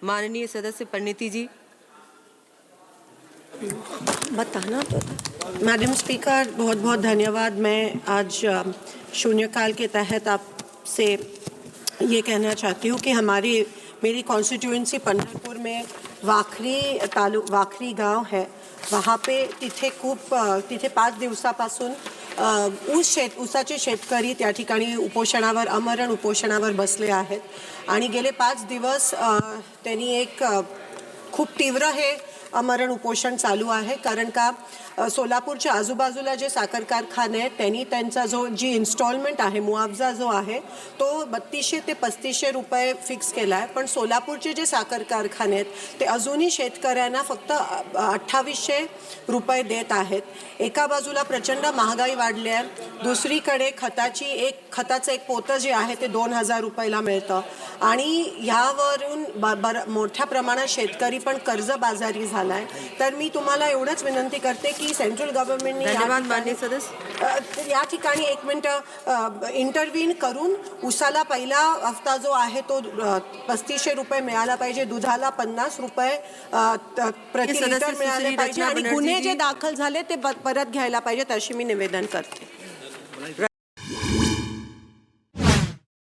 माननीय सदस्य परिणीति जी। बताना तो था। मैडम स्पीकर, बहुत बहुत धन्यवाद। मैं आज शून्यकाल के तहत आपसे ये कहना चाहती हूँ कि मेरी कॉन्स्टिट्यूएंसी पंढरपूर में वाखरी गांव है। वहाँ पे तिथे 5 दिवसापासून ऊसाचे शेतकरी त्या ठिकाणी आमरण उपोषणावर बसले आहेत आणि गेले 5 दिवस त्यांनी एक खूप तीव्र हे आमरण उपोषण चालू आहे। कारण का सोलापूरच्या आजूबाजूला जे साखर कारखाने आहेत त्यांनी त्यांचा जी इन्स्टॉलमेंट आहे, मुआवजा जो आहे तो 3200 ते 3500 रुपये फिक्स केला आहे। पण सोलापूरचे जे साखर कारखाने आहेत ते अजूनही शेतकऱ्यांना फक्त 2800 रुपये देत आहेत। एका बाजूला प्रचंड महागाई वाढली आहे, दुसरीकडे खताचं एक पोतं जे आहे ते 2000 रुपयाला मिळतं आणि ह्यावरून मोठ्या प्रमाणात शेतकरी पण कर्जबाजारी झालाय। तर मी तुम्हाला एवढंच विनंती करते की सेंट्रल गव्हर्नमेंटने या ठिकाणी 1 मिनिट इंटरव्हीन करून उसाला पहिला हफ्ता जो आहे तो 3500 रुपये मिळाला पाहिजे, दुधाला 50 रुपये प्रति लिटर मिळाले पाहिजे आणि गुन्हे जे दाखल झाले ते परत घ्यायला पाहिजेत अशी मी निवेदन करते।